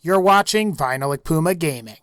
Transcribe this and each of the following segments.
You're watching VinylicPumaGaming.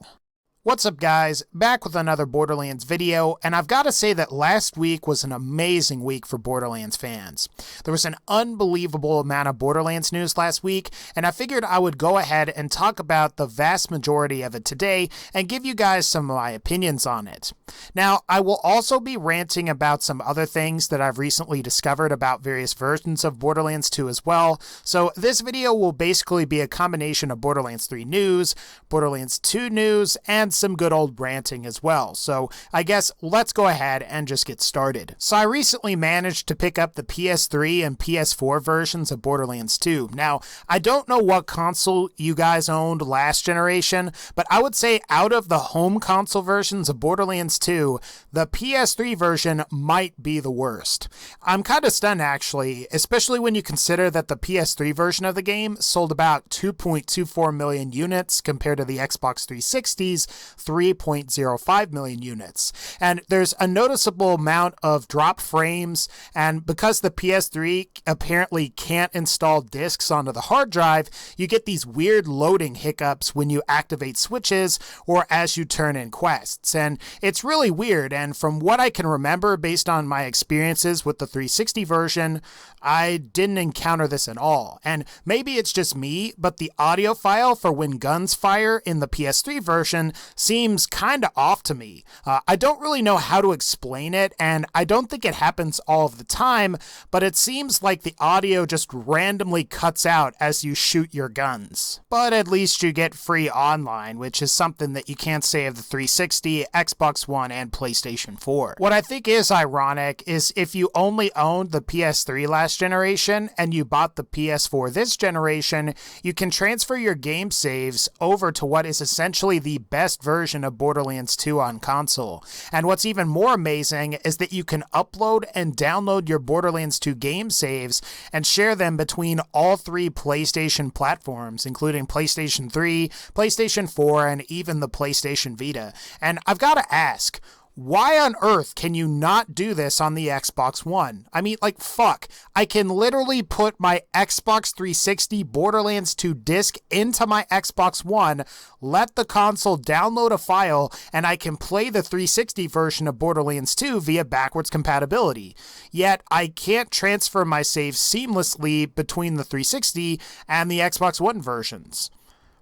What's up guys, back with another Borderlands video, and I've got to say that last week was an amazing week for Borderlands fans. There was an unbelievable amount of Borderlands news last week, and I figured I would go ahead and talk about the vast majority of it today and give you guys some of my opinions on it. Now, I will also be ranting about some other things that I've recently discovered about various versions of Borderlands 2 as well, so this video will basically be a combination of Borderlands 3 news, Borderlands 2 news, and some good old ranting as well. So I guess let's go ahead and just get started. So I recently managed to pick up the PS3 and PS4 versions of Borderlands 2. Now, I don't know what console you guys owned last generation, but I would say out of the home console versions of Borderlands 2, the PS3 version might be the worst. I'm kind of stunned actually, especially when you consider that the PS3 version of the game sold about 2.24 million units compared to the Xbox 360's 3.05 million units. And there's a noticeable amount of drop frames, and because the PS3 apparently can't install discs onto the hard drive, you get these weird loading hiccups when you activate switches or as you turn in quests. And it's really weird, and from what I can remember based on my experiences with the 360 version, I didn't encounter this at all. And maybe it's just me, but the audio file for when guns fire in the PS3 version seems kinda off to me. I don't really know how to explain it, and I don't think it happens all of the time, but it seems like the audio just randomly cuts out as you shoot your guns. But at least you get free online, which is something that you can't say of the 360, Xbox One, and PlayStation 4. What I think is ironic is if you only owned the PS3 last generation and you bought the PS4 this generation, you can transfer your game saves over to what is essentially the best version of Borderlands 2 on console. And what's even more amazing is that you can upload and download your Borderlands 2 game saves and share them between all three PlayStation platforms, including PlayStation 3, PlayStation 4, and even the PlayStation Vita. And I've got to ask, why on earth can you not do this on the Xbox One? I mean, like, fuck. I can literally put my Xbox 360 Borderlands 2 disc into my Xbox One, let the console download a file, and I can play the 360 version of Borderlands 2 via backwards compatibility. Yet, I can't transfer my saves seamlessly between the 360 and the Xbox One versions.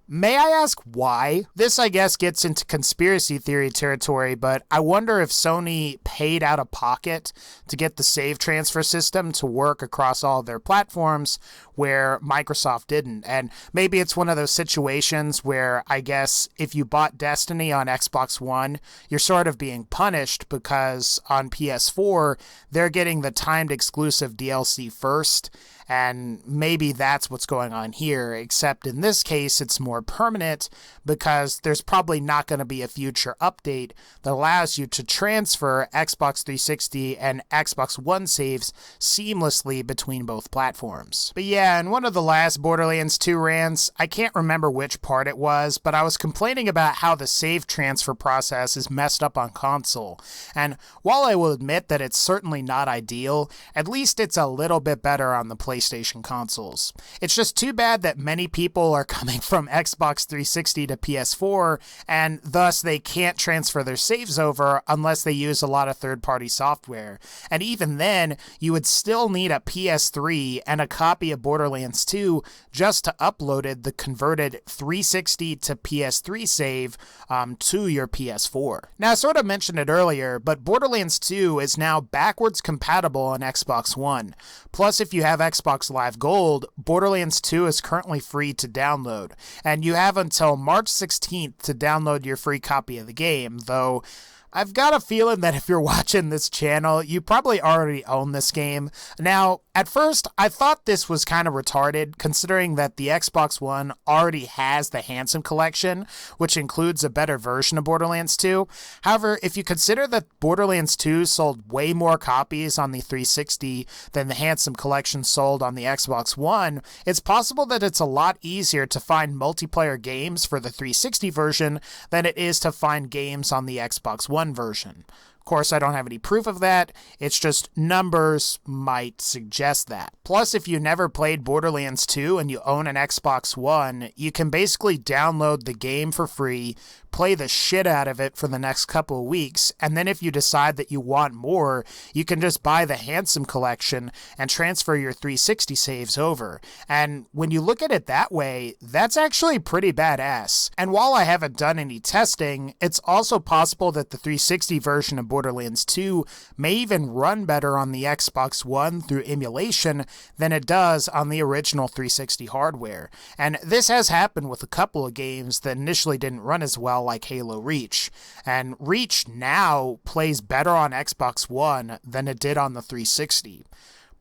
May I ask why? This, I guess, gets into conspiracy theory territory, but I wonder if Sony paid out of pocket to get the save transfer system to work across all of their platforms where Microsoft didn't. And maybe it's one of those situations where, I guess, if you bought Destiny on Xbox One, you're sort of being punished because on PS4, they're getting the timed exclusive DLC first. And maybe that's what's going on here, except in this case, it's more permanent because there's probably not going to be a future update that allows you to transfer Xbox 360 and Xbox One saves seamlessly between both platforms. But yeah, in one of the last Borderlands 2 rants, I can't remember which part it was, but I was complaining about how the save transfer process is messed up on console. And while I will admit that it's certainly not ideal, at least it's a little bit better on the PlayStation consoles. It's just too bad that many people are coming from Xbox 360 to PS4, and thus they can't transfer their saves over unless they use a lot of third-party software. And even then, you would still need a PS3 and a copy of Borderlands 2 just to upload the converted 360 to PS3 save to your PS4. Now, I sort of mentioned it earlier, but Borderlands 2 is now backwards compatible on Xbox One. Plus, if you have Xbox Live Gold, Borderlands 2 is currently free to download, and you have until March 16th to download your free copy of the game, though I've got a feeling that if you're watching this channel, you probably already own this game. Now, at first, I thought this was kind of retarded, considering that the Xbox One already has the Handsome Collection, which includes a better version of Borderlands 2. However, if you consider that Borderlands 2 sold way more copies on the 360 than the Handsome Collection sold on the Xbox One, it's possible that it's a lot easier to find multiplayer games for the 360 version than it is to find games on the Xbox One version. Of course, I don't have any proof of that. It's just numbers might suggest that. Plus, if you never played Borderlands 2 and you own an Xbox One, you can basically download the game for free, play the shit out of it for the next couple of weeks, and then if you decide that you want more, you can just buy the Handsome Collection and transfer your 360 saves over. And when you look at it that way, that's actually pretty badass. And while I haven't done any testing, it's also possible that the 360 version of Borderlands 2 may even run better on the Xbox One through emulation than it does on the original 360 hardware. And this has happened with a couple of games that initially didn't run as well, like Halo Reach. And Reach now plays better on Xbox One than it did on the 360.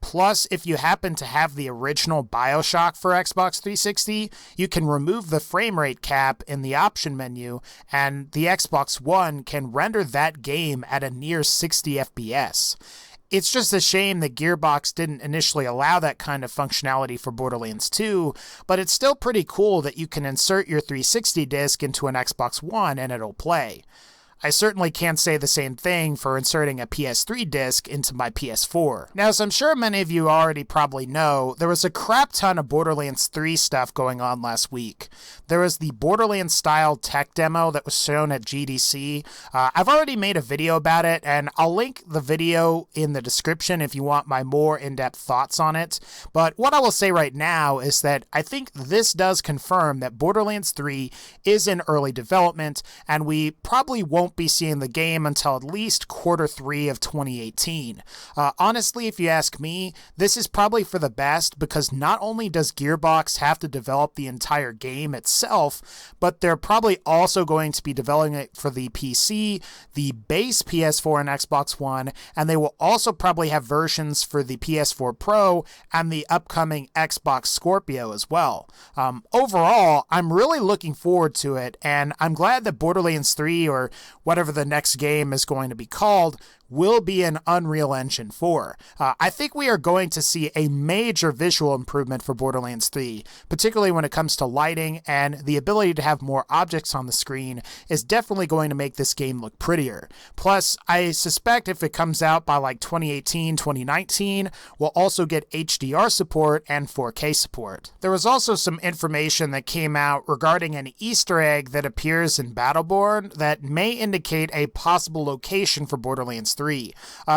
Plus, if you happen to have the original BioShock for Xbox 360, you can remove the frame rate cap in the option menu, and the Xbox One can render that game at a near 60 FPS. It's just a shame that Gearbox didn't initially allow that kind of functionality for Borderlands 2, but it's still pretty cool that you can insert your 360 disc into an Xbox One and it'll play. I certainly can't say the same thing for inserting a PS3 disc into my PS4. Now, as I'm sure many of you already probably know, there was a crap ton of Borderlands 3 stuff going on last week. There was the Borderlands-style tech demo that was shown at GDC. I've already made a video about it, and I'll link the video in the description if you want my more in-depth thoughts on it. But what I will say right now is that I think this does confirm that Borderlands 3 is in early development, and we probably won't be seeing the game until at least Q3 of 2018. Honestly, if you ask me, this is probably for the best because not only does Gearbox have to develop the entire game itself, but they're probably also going to be developing it for the PC, the base PS4 and Xbox One, and they will also probably have versions for the PS4 Pro and the upcoming Xbox Scorpio as well. Overall, I'm really looking forward to it, and I'm glad that Borderlands 3, or whatever the next game is going to be called, will be an Unreal Engine 4. I think we are going to see a major visual improvement for Borderlands 3, particularly when it comes to lighting, and the ability to have more objects on the screen is definitely going to make this game look prettier. Plus, I suspect if it comes out by like 2018, 2019, we'll also get HDR support and 4K support. There was also some information that came out regarding an Easter egg that appears in Battleborn that may indicate a possible location for Borderlands 3.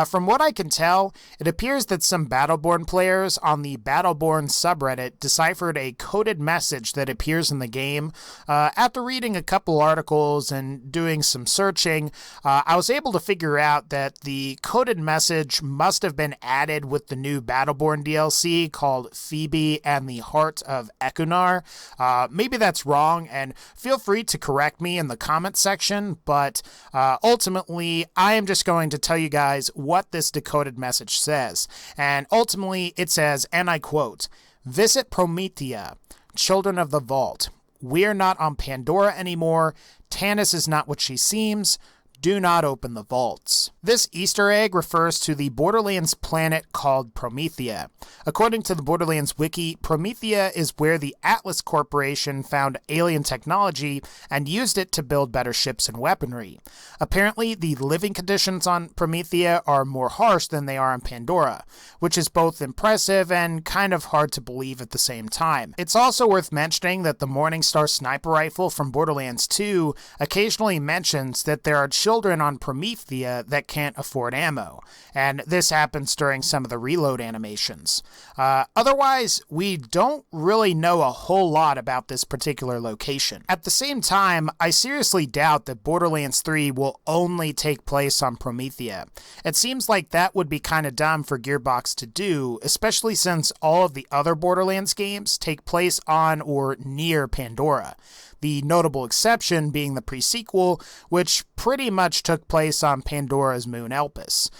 From what I can tell, it appears that some Battleborn players on the Battleborn subreddit deciphered a coded message that appears in the game. After reading a couple articles and doing some searching, I was able to figure out that the coded message must have been added with the new Battleborn DLC called Phoebe and the Heart of Ekunar. Maybe that's wrong, and feel free to correct me in the comment section, but ultimately, I am just going to tell you guys what this decoded message says. And ultimately, it says, and I quote, "Visit Promethea, children of the vault. We're not on Pandora anymore. Tannis is not what she seems. Do not open the vaults." This Easter egg refers to the Borderlands planet called Promethea. According to the Borderlands wiki, Promethea is where the Atlas Corporation found alien technology and used it to build better ships and weaponry. Apparently, the living conditions on Promethea are more harsh than they are on Pandora, which is both impressive and kind of hard to believe at the same time. It's also worth mentioning that the Morningstar sniper rifle from Borderlands 2 occasionally mentions that there are children on Promethea that can't afford ammo, and this happens during some of the reload animations. Otherwise, we don't really know a whole lot about this particular location. At the same time, I seriously doubt that Borderlands 3 will only take place on Promethea. It seems like that would be kind of dumb for Gearbox to do, especially since all of the other Borderlands games take place on or near Pandora. The notable exception being the pre-sequel, which pretty much took place on Pandora's moon Elpis.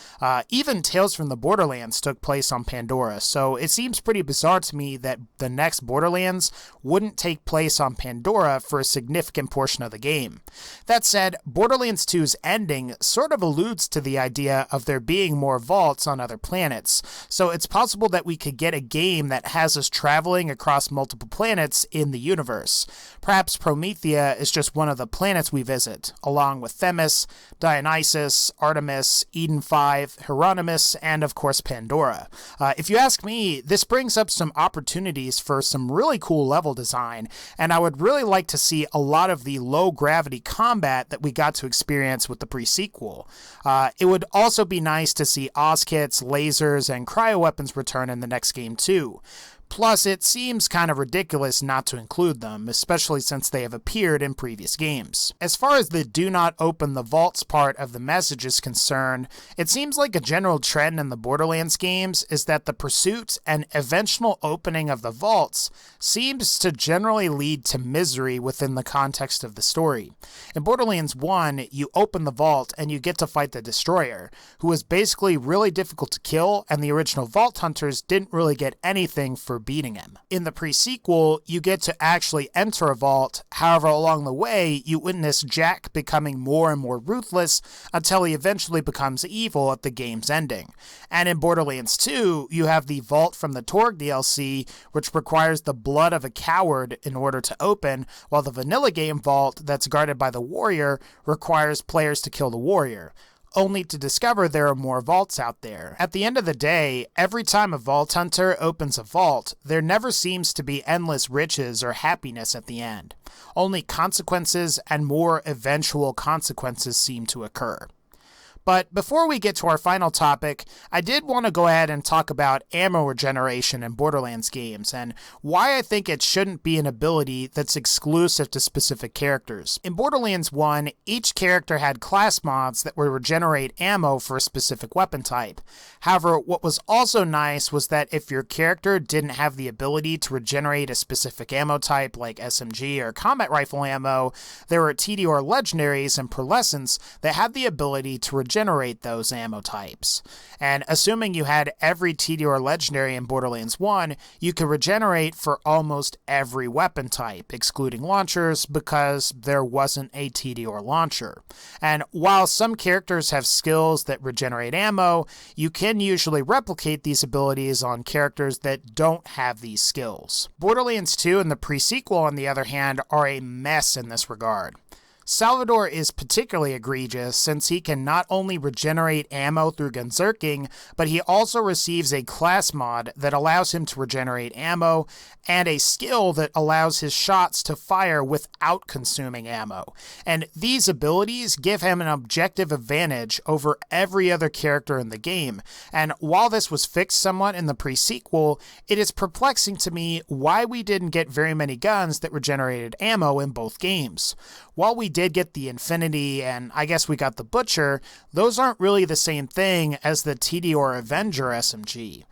Even Tales from the Borderlands took place on Pandora, so it seems pretty bizarre to me that the next Borderlands wouldn't take place on Pandora for a significant portion of the game. That said, Borderlands 2's ending sort of alludes to the idea of there being more vaults on other planets, so it's possible that we could get a game that has us traveling across multiple planets in the universe. Perhaps Promethea is just one of the planets we visit, along with Themis, Borderlands, Dionysus, Artemis, Eden 5, Hieronymus, and of course Pandora. If you ask me, this brings up some opportunities for some really cool level design, and I would really like to see a lot of the low-gravity combat that we got to experience with the pre-sequel. It would also be nice to see Oz-kits, lasers, and cryo-weapons return in the next game too. Plus, it seems kind of ridiculous not to include them, especially since they have appeared in previous games. As far as the do not open the vaults part of the message is concerned, it seems like a general trend in the Borderlands games is that the pursuit and eventual opening of the vaults seems to generally lead to misery within the context of the story. In Borderlands 1, you open the vault and you get to fight the Destroyer, who is basically really difficult to kill, and the original Vault Hunters didn't really get anything for beating him. In the pre-sequel, you get to actually enter a vault, however along the way, you witness Jack becoming more and more ruthless until he eventually becomes evil at the game's ending. And in Borderlands 2, you have the Vault from the Torg DLC, which requires the blood of a coward in order to open, while the vanilla game vault that's guarded by the warrior requires players to kill the warrior, only to discover there are more vaults out there. At the end of the day, every time a Vault Hunter opens a vault, there never seems to be endless riches or happiness at the end. Only consequences and more eventual consequences seem to occur. But before we get to our final topic, I did want to go ahead and talk about ammo regeneration in Borderlands games, and why I think it shouldn't be an ability that's exclusive to specific characters. In Borderlands 1, each character had class mods that would regenerate ammo for a specific weapon type. However, what was also nice was that if your character didn't have the ability to regenerate a specific ammo type like SMG or combat rifle ammo, there were TEDIORE legendaries and pearlescents that had the ability to regenerate those ammo types. And assuming you had every TEDIORE legendary in Borderlands 1, you could regenerate for almost every weapon type, excluding launchers, because there wasn't a TEDIORE launcher. And while some characters have skills that regenerate ammo, you can usually replicate these abilities on characters that don't have these skills. Borderlands 2 and the pre-sequel, on the other hand, are a mess in this regard. Salvador is particularly egregious since he can not only regenerate ammo through gunzerking, but he also receives a class mod that allows him to regenerate ammo and a skill that allows his shots to fire without consuming ammo. And these abilities give him an objective advantage over every other character in the game. And while this was fixed somewhat in the pre-sequel, it is perplexing to me why we didn't get very many guns that regenerated ammo in both games. While we did get the Infinity, and I guess we got the Butcher, those aren't really the same thing as the TEDIORE AVENGER SMG.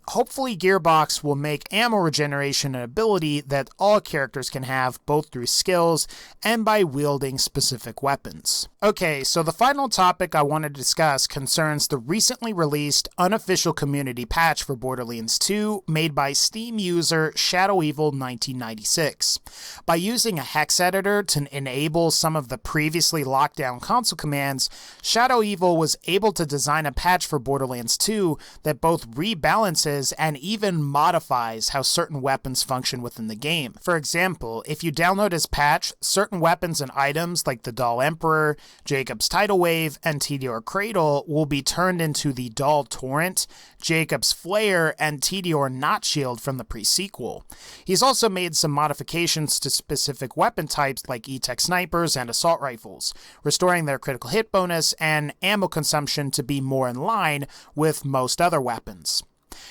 Hopefully GEARBOX will make ammo regeneration an ability that all characters can have, both through skills and by wielding specific weapons. Okay, so the final topic I want to discuss concerns the recently released Unofficial Community Patch for Borderlands 2 made by Steam user ShadowEvil1996. By using a hex editor to enable some of the previously locked down console commands, ShadowEvil was able to design a patch for Borderlands 2 that both rebalances and even modifies how certain weapons function within the game. For example, if you download his patch, certain weapons and items like the Doll Emperor, Jacob's Tidal Wave, and TEDIORE Cradle will be turned into the Doll Torrent, Jacob's Flare, and TEDIORE Knot Shield from the pre-sequel. He's also made some modifications to specific weapon types like E-Tech snipers and assault rifles, restoring their critical hit bonus and ammo consumption to be more in line with most other weapons.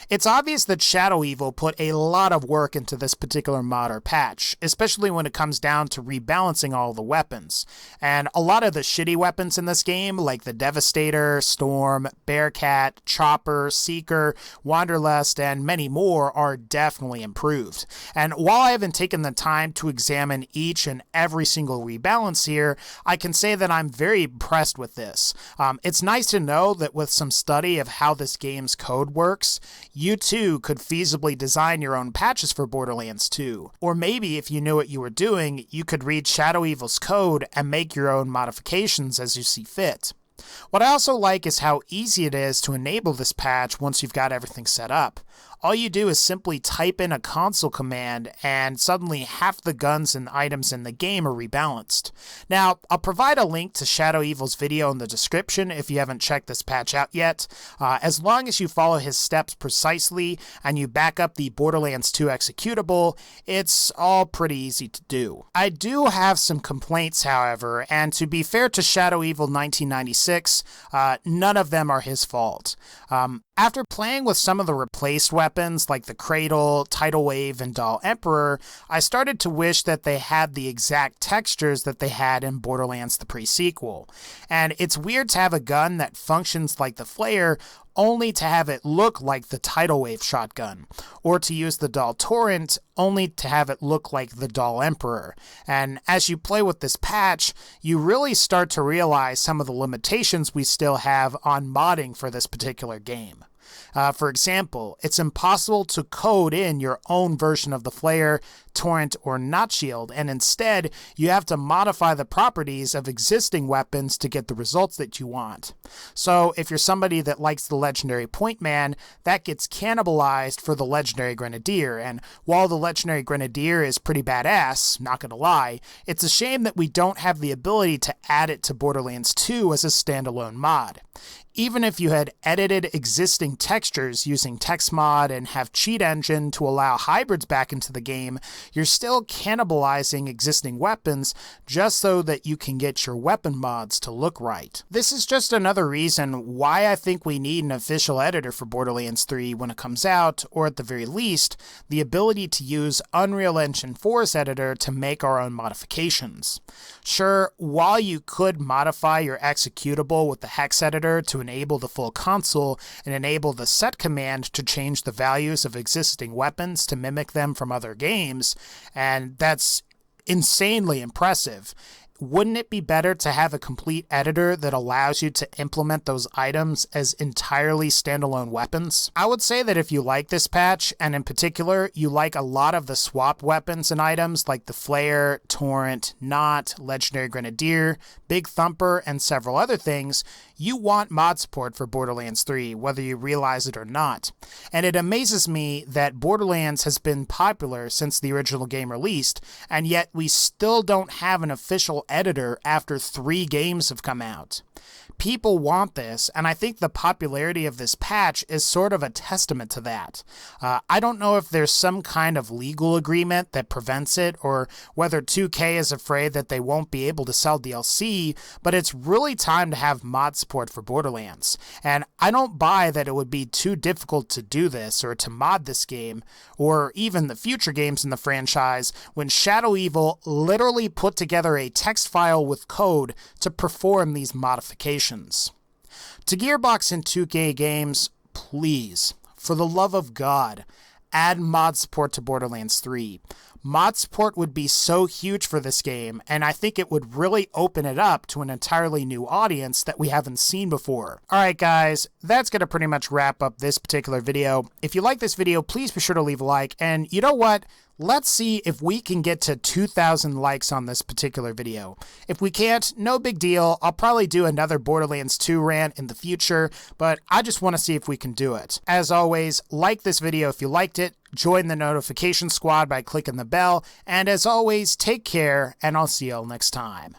It's obvious that ShadowEvil put a lot of work into this particular mod or patch, especially when it comes down to rebalancing all the weapons. And a lot of the shitty weapons in this game, like the Devastator, Storm, Bearcat, Chopper, Seeker, Wanderlust, and many more, are definitely improved. And while I haven't taken the time to examine each and every single rebalance here, I can say that I'm very impressed with this. It's nice to know that with some study of how this game's code works, you too could feasibly design your own patches for Borderlands 2. Or maybe if you knew what you were doing, you could read ShadowEvil's code and make your own modifications as you see fit. What I also like is how easy it is to enable this patch once you've got everything set up. all you do is simply type in a console command and suddenly half the guns and items in the game are rebalanced. Now, I'll provide a link to Shadow Evil's video in the description if you haven't checked this patch out yet. As long as you follow his steps precisely and you back up the Borderlands 2 executable, it's all pretty easy to do. I do have some complaints, however, and to be fair to Shadow Evil 1996, none of them are his fault. After playing with some of the replaced weapons like the Cradle, Tidal Wave, and Doll Emperor, I started to wish that they had the exact textures that they had in Borderlands the pre-sequel. And it's weird to have a gun that functions like the Flare only to have it look like the Tidal Wave shotgun, or to use the Doll Torrent only to have it look like the Doll Emperor. And as you play with this patch, you really start to realize some of the limitations we still have on modding for this particular game. For example, it's impossible to code in your own version of the Flare, Torrent, or Not Shield, and instead you have to modify the properties of existing weapons to get the results that you want. So if you're somebody that likes the Legendary Point Man, that gets cannibalized for the Legendary Grenadier, and while the Legendary Grenadier is pretty badass, not gonna lie, it's a shame that we don't have the ability to add it to Borderlands 2 as a standalone mod. Even if you had edited existing textures using TextMod and have Cheat Engine to allow hybrids back into the game, you're still cannibalizing existing weapons just so that you can get your weapon mods to look right. This is just another reason why I think we need an official editor for Borderlands 3 when it comes out, or at the very least, the ability to use Unreal Engine 4's editor to make our own modifications. Sure, while you could modify your executable with the hex editor to enable the full console and enable the set command to change the values of existing weapons to mimic them from other games, and that's insanely impressive. Wouldn't it be better to have a complete editor that allows you to implement those items as entirely standalone weapons? I would say that if you like this patch, and in particular, you like a lot of the swapped weapons and items like the Flare, Torrent, Knot, Legendary Grenadier, Big Thumper, and several other things, you want mod support for Borderlands 3, whether you realize it or not. And it amazes me that Borderlands has been popular since the original game released, and yet we still don't have an official editor after 3 games have come out. People want this, and I think the popularity of this patch is sort of a testament to that. I don't know if there's some kind of legal agreement that prevents it, or whether 2K is afraid that they won't be able to sell DLC, but it's really time to have mod support for Borderlands. And I don't buy that it would be too difficult to do this, or to mod this game, or even the future games in the franchise, when Shadow Evil literally put together a text file with code to perform these modifications. To GEARBOX and 2K games, please, for the love of God, add mod support to Borderlands 3. Mod support would be so huge for this game, and I think it would really open it up to an entirely new audience that we haven't seen before. Alright guys, that's going to pretty much wrap up this particular video. If you like this video, please be sure to leave a like, and you know what? Let's see if we can get to 2,000 likes on this particular video. If we can't, no big deal. I'll probably do another Borderlands 2 rant in the future, but I just want to see if we can do it. As always, like this video if you liked it, join the notification squad by clicking the bell, and as always, take care, and I'll see y'all next time.